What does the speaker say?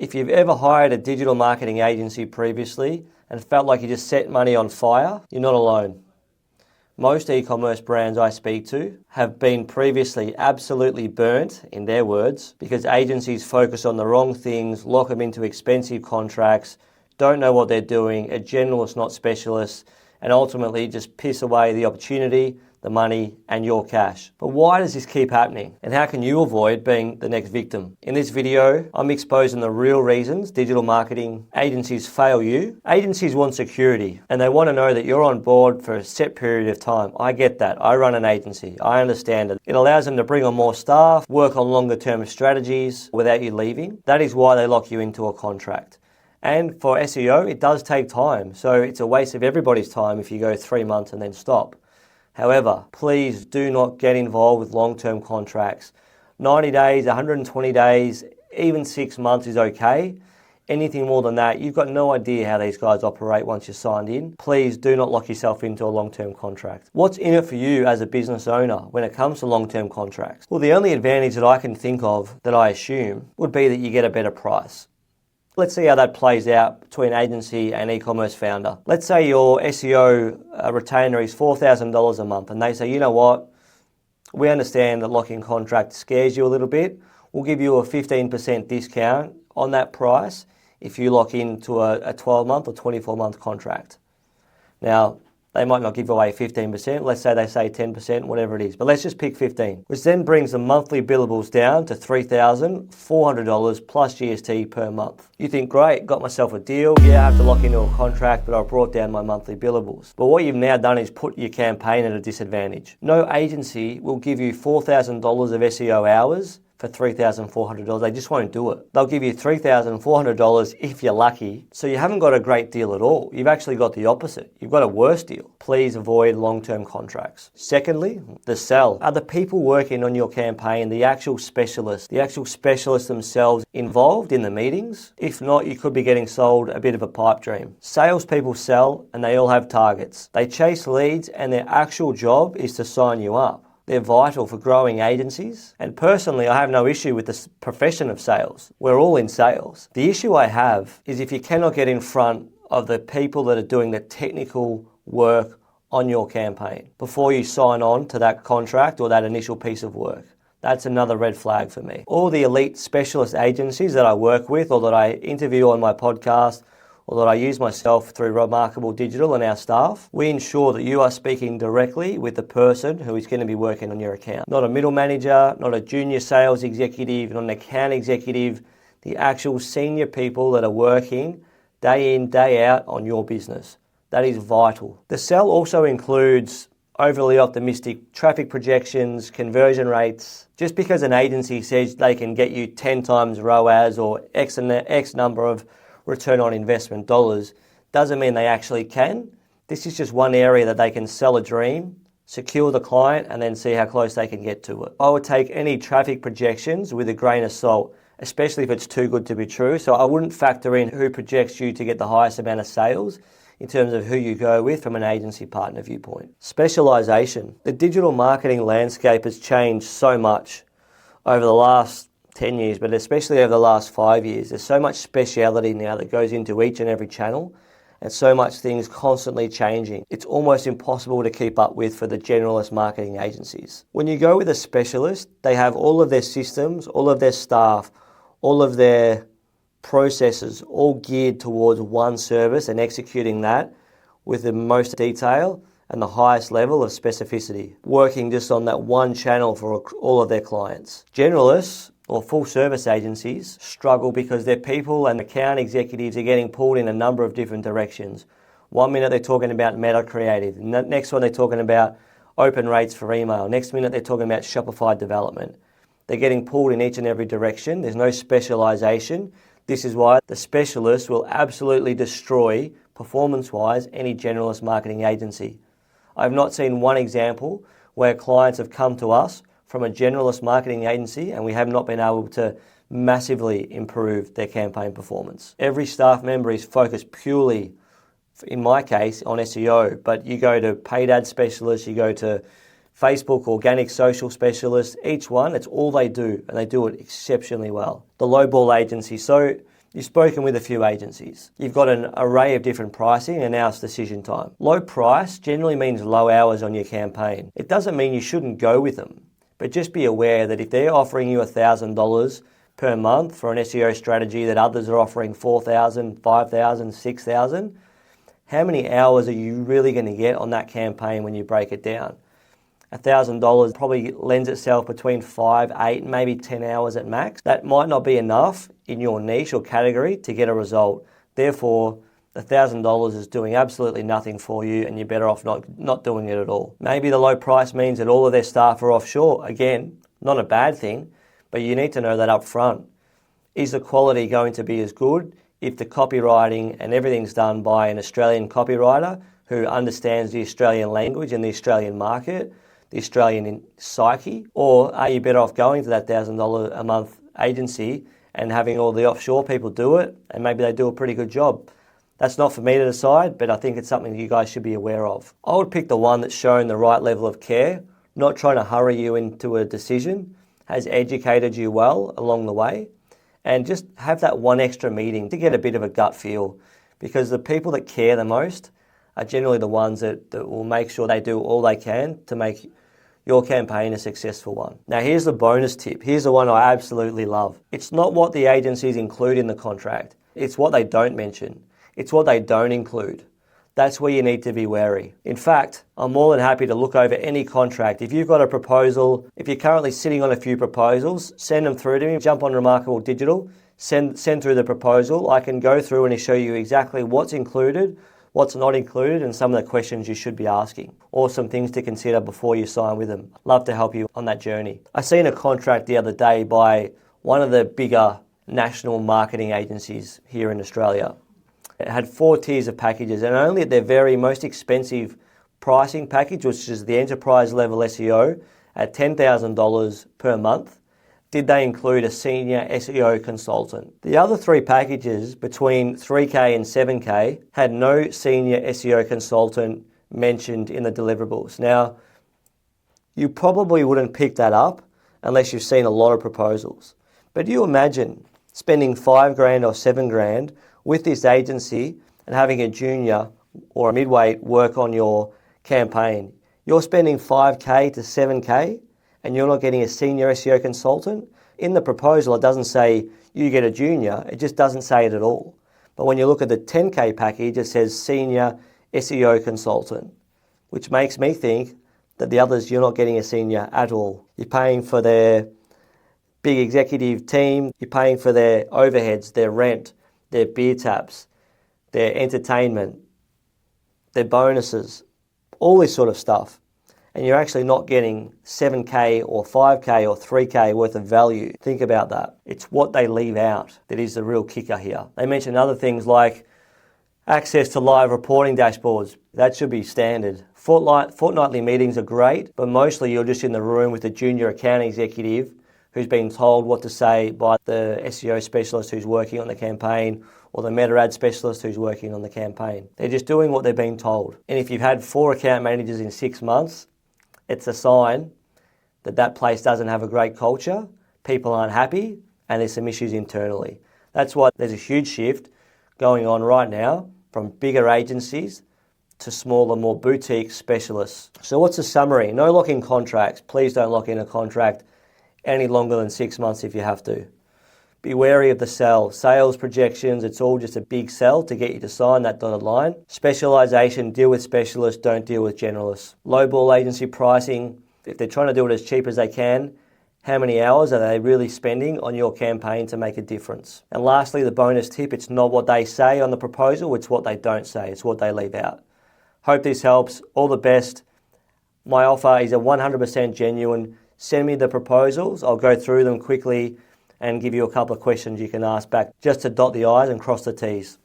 If you've ever hired a digital marketing agency previously and felt like you just set money on fire, you're not alone. Most e-commerce brands I speak to have been previously absolutely burnt, in their words, because agencies focus on the wrong things, lock them into expensive contracts, don't know what they're doing, are generalists, not specialists, and ultimately just piss away the opportunity, the money, and your cash. But why does this keep happening? And how can you avoid being the next victim? In this video, I'm exposing the real reasons digital marketing agencies fail you. Agencies want security, and they want to know that you're on board for a set period of time. I get that. I run an agency. I understand it. It allows them to bring on more staff, work on longer term strategies without you leaving. That is why they lock you into a contract. And for SEO, it does take time. So it's a waste of everybody's time if you go 3 months and then stop. However, please do not get involved with long-term contracts. 90 days, 120 days, even 6 months is okay. Anything more than that, you've got no idea how these guys operate once you're signed in. Please do not lock yourself into a long-term contract. What's in it for you as a business owner when it comes to long-term contracts? Well, the only advantage that I can think of, that I assume, would be that you get a better price. Let's see how that plays out between agency and e-commerce founder. Let's say your SEO retainer is $4,000 a month and they say, you know what, we understand that locking contract scares you a little bit. We'll give you a 15% discount on that price if you lock into a 12-month or 24-month contract. Now, they might not give away 15%. Let's say they say 10%, whatever it is. But let's just pick 15, which then brings the monthly billables down to $3,400 plus GST per month. You think, great, got myself a deal. Yeah, I have to lock into a contract, but I brought down my monthly billables. But what you've now done is put your campaign at a disadvantage. No agency will give you $4,000 of SEO hours for $3,400. They just won't do it. They'll give you $3,400 if you're lucky. So you haven't got a great deal at all. You've actually got the opposite. You've got a worse deal. Please avoid long-term contracts. Secondly, the sell. Are the people working on your campaign the actual specialists themselves involved in the meetings? If not, you could be getting sold a bit of a pipe dream. Salespeople sell and they all have targets. They chase leads and their actual job is to sign you up. They're vital for growing agencies. And personally, I have no issue with the profession of sales. We're all in sales. The issue I have is if you cannot get in front of the people that are doing the technical work on your campaign before you sign on to that contract or that initial piece of work. That's another red flag for me. All the elite specialist agencies that I work with or that I interview on my podcast or that I use myself through Remarkable Digital and our staff, we ensure that you are speaking directly with the person who is going to be working on your account. Not a middle manager, not a junior sales executive, not an account executive, the actual senior people that are working day in, day out on your business. That is vital. The sell also includes overly optimistic traffic projections, conversion rates. Just because an agency says they can get you 10 times ROAS or X number of return on investment dollars doesn't mean they actually can. This is just one area that they can sell a dream, secure the client, and then see how close they can get to it. I would take any traffic projections with a grain of salt, especially if it's too good to be true. So I wouldn't factor in who projects you to get the highest amount of sales in terms of who you go with from an agency partner viewpoint. Specialization. The digital marketing landscape has changed so much over the last 10 years, but especially over the last 5 years. There's so much speciality now that goes into each and every channel and so much things constantly changing. It's almost impossible to keep up with for the generalist marketing agencies. When you go with a specialist, they have all of their systems, all of their staff, all of their processes all geared towards one service and executing that with the most detail and the highest level of specificity, working just on that one channel for all of their clients. Generalists or full service agencies struggle because their people and account executives are getting pulled in a number of different directions. 1 minute they're talking about meta creative, next one they're talking about open rates for email, next minute they're talking about Shopify development. They're getting pulled in each and every direction. There's no specialization. This is why the specialist will absolutely destroy, performance-wise, any generalist marketing agency. I've not seen one example where clients have come to us from a generalist marketing agency and we have not been able to massively improve their campaign performance. Every staff member is focused purely, in my case, on SEO, but you go to paid ad specialists, you go to Facebook organic social specialists, each one, it's all they do and they do it exceptionally well. The lowball agency. So You've spoken with a few agencies. You've got an array of different pricing, and now it's decision time. Low price generally means low hours on your campaign. It doesn't mean you shouldn't go with them, but just be aware that if they're offering you $1,000 per month for an SEO strategy that others are offering $4,000, $5,000, $6,000, how many hours are you really going to get on that campaign when you break it down? $1,000 probably lends itself between 5, 8, maybe 10 hours at max. That might not be enough in your niche or category to get a result. Therefore, $1,000 is doing absolutely nothing for you, and you're better off not doing it at all. Maybe the low price means that all of their staff are offshore. Again, not a bad thing, but you need to know that up front. Is the quality going to be as good if the copywriting and everything's done by an Australian copywriter who understands the Australian language and the Australian market, the Australian psyche? Or are you better off going to that $1,000 a month agency and having all the offshore people do it, and maybe they do a pretty good job? That's not for me to decide, but I think it's something you guys should be aware of. I would pick the one that's shown the right level of care, not trying to hurry you into a decision, has educated you well along the way, and just have that one extra meeting to get a bit of a gut feel, because the people that care the most are generally the ones that will make sure they do all they can to make your campaign a successful one. Now here's the bonus tip. Here's the one I absolutely love. It's not what the agencies include in the contract. It's what they don't mention. It's what they don't include. That's where you need to be wary. In fact, I'm more than happy to look over any contract. If you've got a proposal, if you're currently sitting on a few proposals, send them through to me. Jump on Remarkable Digital, send through the proposal. I can go through and show you exactly what's included, what's not included, and some of the questions you should be asking, or some things to consider before you sign with them. Love to help you on that journey. I seen a contract the other day by one of the bigger national marketing agencies here in Australia. It had 4 tiers of packages, and only at their very most expensive pricing package, which is the enterprise level SEO at $10,000 per month, did they include a senior SEO consultant. The other 3 packages between 3K and 7K had no senior SEO consultant mentioned in the deliverables. Now, you probably wouldn't pick that up unless you've seen a lot of proposals. But you imagine spending $5,000 or $7,000 with this agency and having a junior or a midweight work on your campaign. You're spending 5K to 7K and you're not getting a senior SEO consultant. In the proposal, it doesn't say you get a junior. It just doesn't say it at all. But when you look at the 10K package, it says senior SEO consultant, which makes me think that the others, you're not getting a senior at all. You're paying for their big executive team. You're paying for their overheads, their rent, their beer taps, their entertainment, their bonuses, all this sort of stuff. And you're actually not getting 7K or 5K or 3K worth of value. Think about that. It's what they leave out that is the real kicker here. They mention other things like access to live reporting dashboards. That should be standard. Fortnightly meetings are great, but mostly you're just in the room with the junior account executive who's been told what to say by the SEO specialist who's working on the campaign, or the meta ad specialist who's working on the campaign. They're just doing what they're being told. And if you've had 4 account managers in 6 months, it's a sign that that place doesn't have a great culture, people aren't happy, and there's some issues internally. That's why there's a huge shift going on right now from bigger agencies to smaller, more boutique specialists. So what's the summary? No lock-in contracts. Please don't lock in a contract any longer than 6 months if you have to. Be wary of the sell. Sales projections, it's all just a big sell to get you to sign that dotted line. Specialisation, deal with specialists, don't deal with generalists. Lowball agency pricing, if they're trying to do it as cheap as they can, how many hours are they really spending on your campaign to make a difference? And lastly, the bonus tip, it's not what they say on the proposal, it's what they don't say, it's what they leave out. Hope this helps. All the best. My offer is a 100% genuine. Send me the proposals. I'll go through them quickly and give you a couple of questions you can ask back just to dot the I's and cross the T's.